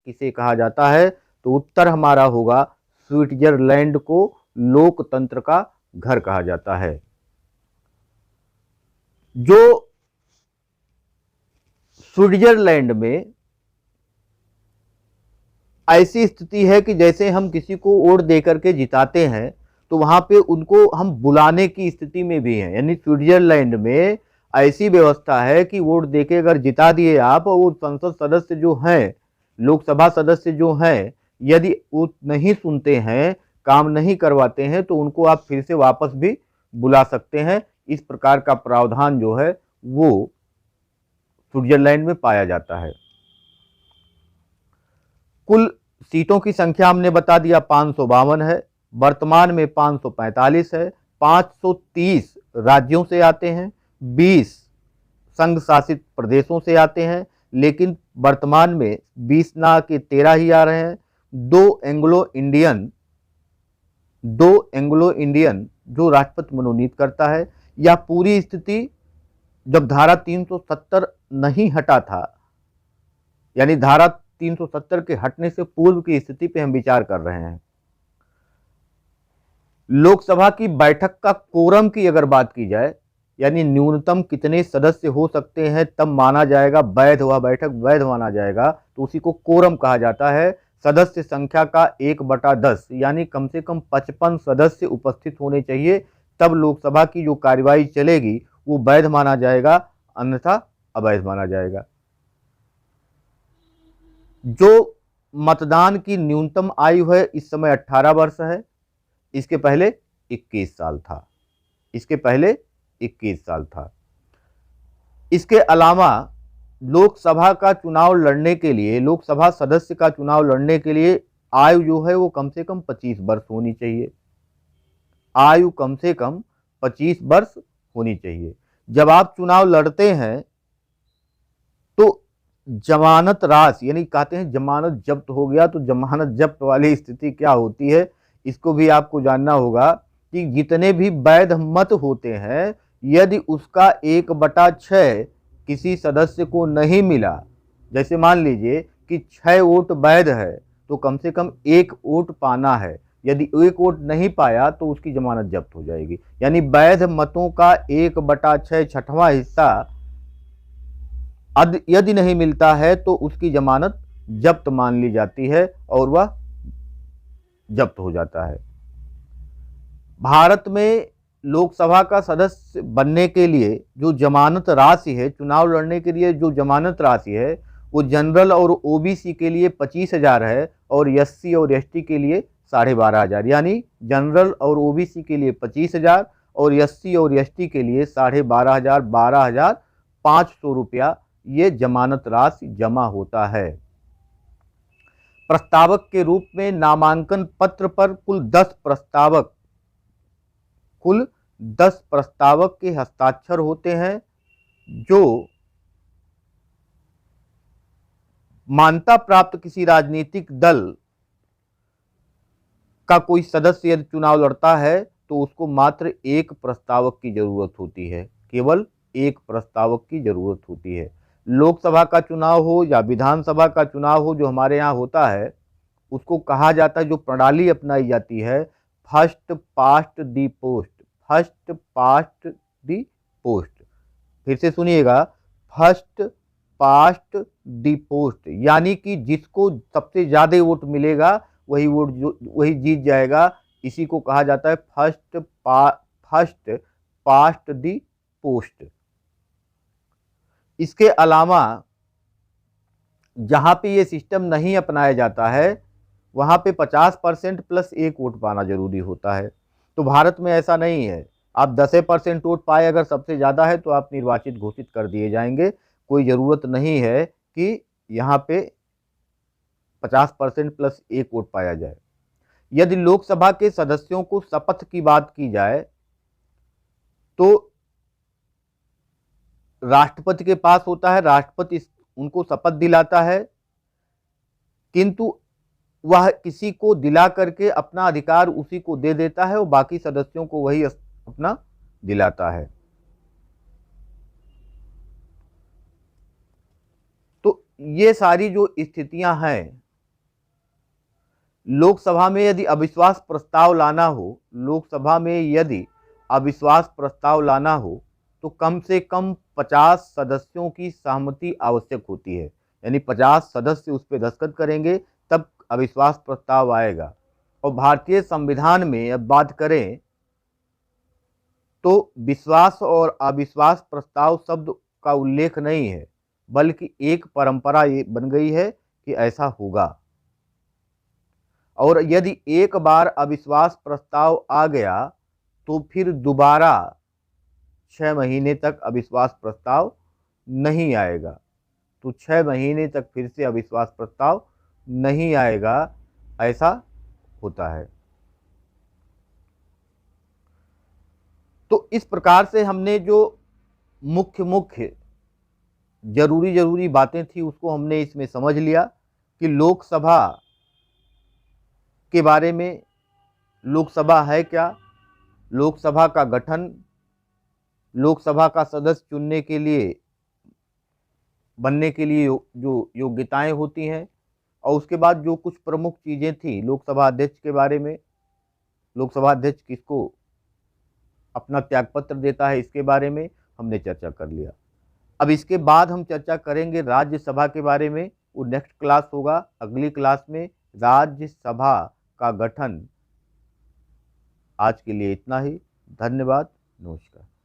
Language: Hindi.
किसे कहा जाता है? तो उत्तर हमारा होगा स्विट्जरलैंड को लोकतंत्र का घर कहा जाता है। जो स्विट्जरलैंड में ऐसी स्थिति है कि जैसे हम किसी को वोट देकर के जिताते हैं तो वहां पे उनको हम बुलाने की स्थिति में भी हैं। यानी स्विट्जरलैंड में ऐसी व्यवस्था है कि वोट देके अगर जिता दिए आप, और वो संसद सदस्य जो हैं, लोकसभा सदस्य जो हैं, यदि वो नहीं सुनते हैं, काम नहीं करवाते हैं, तो उनको आप फिर से वापस भी बुला सकते हैं। इस प्रकार का प्रावधान जो है वो स्विट्जरलैंड में पाया जाता है। कुल सीटों की संख्या हमने बता दिया 552 है, वर्तमान में 545 है। 530 राज्यों से आते हैं, 20 संघ शासित प्रदेशों से आते हैं, लेकिन वर्तमान में 20 ना के 13 ही आ रहे हैं। दो एंग्लो इंडियन जो राष्ट्रपति मनोनीत करता है। यह पूरी स्थिति जब धारा 370 नहीं हटा था, यानी धारा 370 के हटने से पूर्व की स्थिति पे हम विचार कर रहे हैं। लोकसभा की बैठक का कोरम की अगर बात की जाए, यानी न्यूनतम कितने सदस्य हो सकते हैं तब माना जाएगा वैध, वह बैठक वैध माना जाएगा, तो उसी को कोरम कहा जाता है। सदस्य संख्या का 1/10 यानी कम से कम 55 सदस्य उपस्थित होने चाहिए, तब लोकसभा की जो कार्यवाही चलेगी वो वैध माना जाएगा, अन्यथा अवैध माना जाएगा। जो मतदान की न्यूनतम आयु है इस समय 18 वर्ष है, इसके पहले 21 साल था। इसके अलावा लोकसभा का चुनाव लड़ने के लिए, लोकसभा सदस्य का चुनाव लड़ने के लिए आयु जो है वो कम से कम 25 वर्ष होनी चाहिए। आयु कम से कम 25 वर्ष होनी चाहिए। जब आप चुनाव लड़ते हैं तो जमानत राशि, यानी कहते हैं जमानत जब्त हो गया, तो जमानत जब्त वाली स्थिति क्या होती है इसको भी आपको जानना होगा कि जितने भी वैध मत होते हैं, यदि उसका 1/6 किसी सदस्य को नहीं मिला, जैसे मान लीजिए कि 6 वोट वैध है तो कम से कम 1 वोट पाना है। यदि 1 वोट नहीं पाया तो उसकी जमानत जब्त हो जाएगी। यानी वैध मतों का 1/6 छठवां हिस्सा यदि नहीं मिलता है तो उसकी जमानत जब्त मान ली जाती है और वह जब्त हो जाता है। भारत में लोकसभा का सदस्य बनने के लिए जो जमानत राशि है, चुनाव लड़ने के लिए जो जमानत राशि है, वो जनरल और ओबीसी के लिए 25,000 है और एससी और एसटी के लिए 12,500। यानी जनरल और ओबीसी के लिए 25,000 और एससी और एसटी के लिए 12,500, 12,500 रुपया ये जमानत राशि जमा होता है। प्रस्तावक के रूप में नामांकन पत्र पर कुल 10 प्रस्तावक के हस्ताक्षर होते हैं। जो मान्यता प्राप्त किसी राजनीतिक दल का कोई सदस्य यदि चुनाव लड़ता है तो उसको मात्र एक प्रस्तावक की जरूरत होती है, केवल एक प्रस्तावक की जरूरत होती है। लोकसभा का चुनाव हो या विधानसभा का चुनाव हो जो हमारे यहाँ होता है, उसको कहा जाता है, जो प्रणाली अपनाई जाती है, फर्स्ट पास्ट दी पोस्ट। फर्स्ट पास्ट दी पोस्ट, फिर से सुनिएगा, फर्स्ट पास्ट दी पोस्ट, यानी कि जिसको सबसे ज्यादा वोट मिलेगा वही जीत जाएगा। इसी को कहा जाता है फर्स्ट पास्ट दी पोस्ट। इसके अलावा जहां पे ये सिस्टम नहीं अपनाया जाता है वहां पे 50% प्लस 1 वोट पाना जरूरी होता है। तो भारत में ऐसा नहीं है, आप 10% वोट पाए अगर सबसे ज्यादा है तो आप निर्वाचित घोषित कर दिए जाएंगे। कोई जरूरत नहीं है कि यहाँ पे 50% प्लस 1 वोट पाया जाए। यदि लोकसभा के सदस्यों को शपथ की बात की जाए तो राष्ट्रपति के पास होता है, राष्ट्रपति उनको शपथ दिलाता है, किंतु वह किसी को दिला करके अपना अधिकार उसी को दे देता है और बाकी सदस्यों को वही अपना दिलाता है। तो ये सारी जो स्थितियां हैं लोकसभा में यदि अविश्वास प्रस्ताव लाना हो, लोकसभा में यदि अविश्वास प्रस्ताव लाना हो तो कम से कम 50 सदस्यों की सहमति आवश्यक होती है। यानी 50 सदस्य उस पर दस्तखत करेंगे तब अविश्वास प्रस्ताव आएगा। और भारतीय संविधान में अब बात करें तो विश्वास और अविश्वास प्रस्ताव शब्द का उल्लेख नहीं है, बल्कि एक परंपरा ये बन गई है कि ऐसा होगा। और यदि एक बार अविश्वास प्रस्ताव आ गया तो फिर दोबारा 6 महीने तक अविश्वास प्रस्ताव नहीं आएगा। तो 6 महीने तक फिर से अविश्वास प्रस्ताव नहीं आएगा, ऐसा होता है। तो इस प्रकार से हमने जो मुख्य जरूरी बातें थी उसको हमने इसमें समझ लिया कि लोकसभा के बारे में, लोकसभा है क्या, लोकसभा का गठन, लोकसभा का सदस्य चुनने के लिए, बनने के लिए जो योग्यताएं होती हैं, और उसके बाद जो कुछ प्रमुख चीज़ें थी लोकसभा अध्यक्ष के बारे में, लोकसभा अध्यक्ष किसको अपना त्यागपत्र देता है, इसके बारे में हमने चर्चा कर लिया। अब इसके बाद हम चर्चा करेंगे राज्यसभा के बारे में, वो नेक्स्ट क्लास होगा। अगली क्लास में राज्यसभा का गठन। आज के लिए इतना ही। धन्यवाद, नमस्कार।